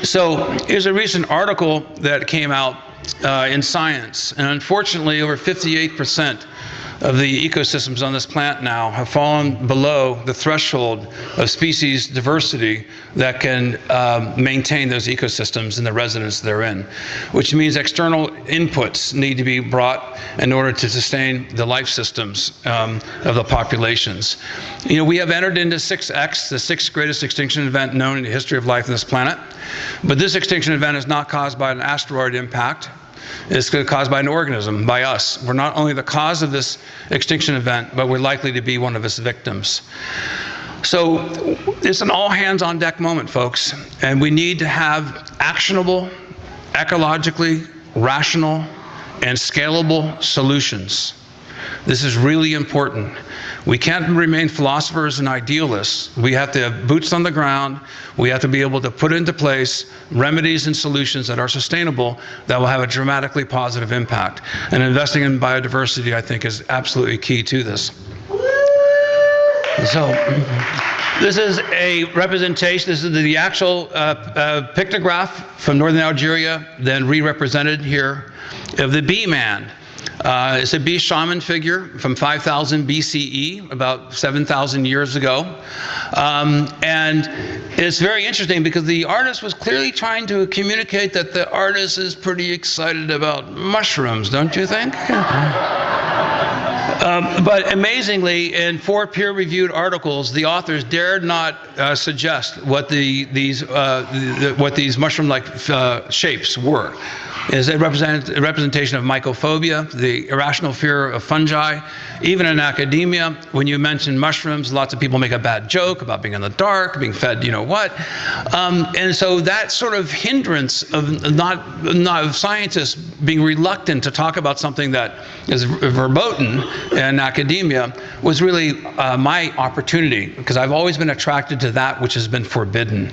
So here's a recent article that came out in Science, and unfortunately over 58% of the ecosystems on this planet now have fallen below the threshold of species diversity that can maintain those ecosystems and the residents they're in, which means external inputs need to be brought in order to sustain the life systems of the populations. You know, we have entered into 6X, the sixth greatest extinction event known in the history of life on this planet, but this extinction event is not caused by an asteroid impact. It's caused by an organism, by us. We're not only the cause of this extinction event, but we're likely to be one of its victims. So it's an all-hands-on-deck moment, folks, and we need to have actionable, ecologically rational, and scalable solutions. This is really important. We can't remain philosophers and idealists. We have to have boots on the ground. We have to be able to put into place remedies and solutions that are sustainable that will have a dramatically positive impact. And investing in biodiversity, I think, is absolutely key to this. So this is a representation. This is the actual pictograph from northern Algeria, then re-represented here, of the bee man. It's a bee shaman figure from 5000 BCE, about 7,000 years ago. And it's very interesting because the artist was clearly trying to communicate that the artist is pretty excited about mushrooms, don't you think? But amazingly, in 4 peer-reviewed articles, the authors dared not suggest what these mushroom-like shapes were. Is a representation of mycophobia, the irrational fear of fungi. Even in academia, when you mention mushrooms, lots of people make a bad joke about being in the dark, being fed you know what. And so that sort of hindrance of not scientists being reluctant to talk about something that is verboten in academia was really my opportunity, because I've always been attracted to that which has been forbidden.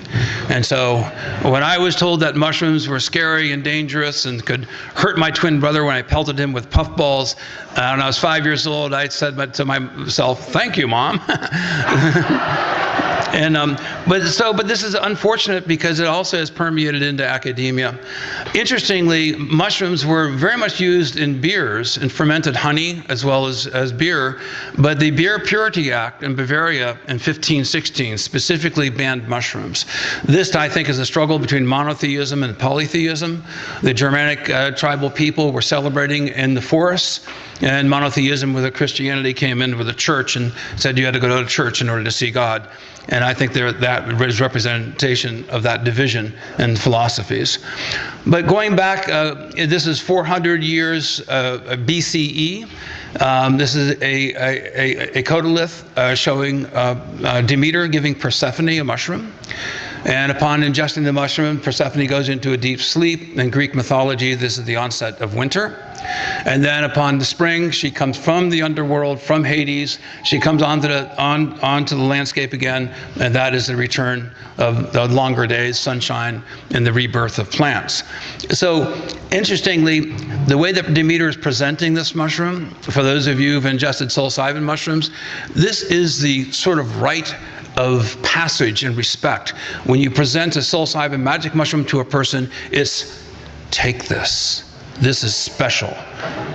And so when I was told that mushrooms were scary and dangerous and could hurt my twin brother when I pelted him with puffballs, when I was 5 years old, I said to myself, "Thank you, Mom." And but this is unfortunate because it also has permeated into academia. Interestingly, mushrooms were very much used in beers and fermented honey as well as beer, but the Beer Purity Act in Bavaria in 1516 specifically banned mushrooms. This, I think, is a struggle between monotheism and polytheism. The Germanic tribal people were celebrating in the forests, and monotheism with Christianity came in with the church and said you had to go to church in order to see God. And I think that is representation of that division in philosophies. But going back, this is 400 years BCE. This is a codolith showing Demeter giving Persephone a mushroom. And upon ingesting the mushroom, Persephone goes into a deep sleep. In Greek mythology, this is the onset of winter. And then upon the spring, she comes from the underworld, from Hades. She comes onto the landscape again, and that is the return of the longer days, sunshine, and the rebirth of plants. So, interestingly, the way that Demeter is presenting this mushroom, for those of you who've ingested psilocybin mushrooms, this is the sort of rite of passage and respect. When you present a psilocybin magic mushroom to a person, it's take this. This is special.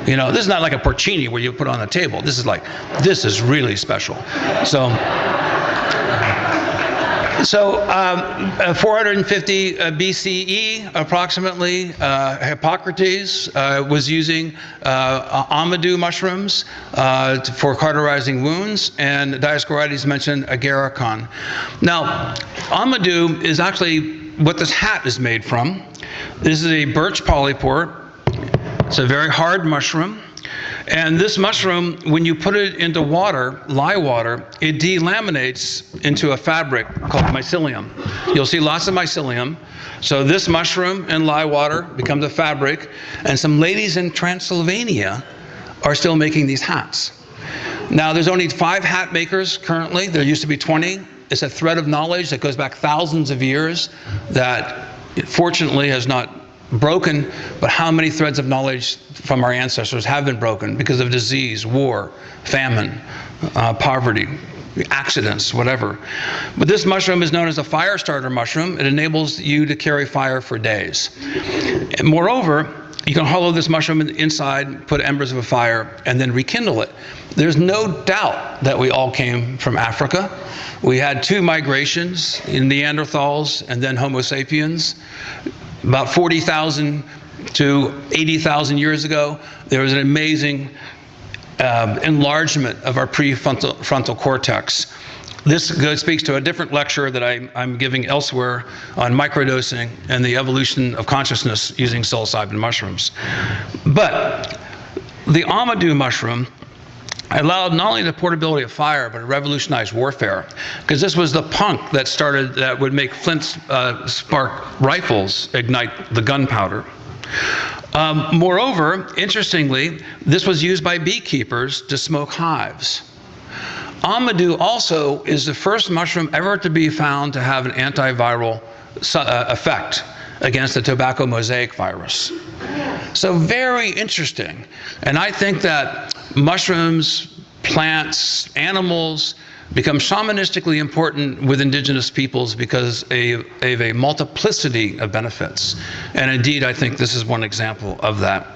You know, this is not like a porcini where you put it on the table. This is really special. So 450 BCE, approximately, Hippocrates was using amadou mushrooms for cauterizing wounds, and Dioscorides mentioned agarikon. Now, amadou is actually what this hat is made from. This is a birch polypore. It's a very hard mushroom. And this mushroom, when you put it into water, lye water, it delaminates into a fabric called mycelium. You'll see lots of mycelium. So this mushroom in lye water becomes a fabric, and some ladies in Transylvania are still making these hats. Now, there's only 5 hat makers currently. There used to be 20. It's a thread of knowledge that goes back thousands of years that fortunately has not broken, but how many threads of knowledge from our ancestors have been broken because of disease, war, famine, poverty, accidents, whatever. But this mushroom is known as a fire starter mushroom. It enables you to carry fire for days. And moreover, you can hollow this mushroom inside, put embers of a fire, and then rekindle it. There's no doubt that we all came from Africa. We had two migrations in Neanderthals and then Homo sapiens. About 40,000 to 80,000 years ago, there was an amazing enlargement of our prefrontal cortex. This speaks to a different lecture that I'm giving elsewhere on microdosing and the evolution of consciousness using psilocybin mushrooms. But the Amadou mushroom allowed not only the portability of fire, but it revolutionized warfare. Because this was the punk that would make flint spark rifles ignite the gunpowder. Moreover, interestingly, this was used by beekeepers to smoke hives. Amadou also is the first mushroom ever to be found to have an antiviral effect against the tobacco mosaic virus. So very interesting. And I think that mushrooms, plants, animals become shamanistically important with indigenous peoples because of a multiplicity of benefits. And indeed, I think this is one example of that.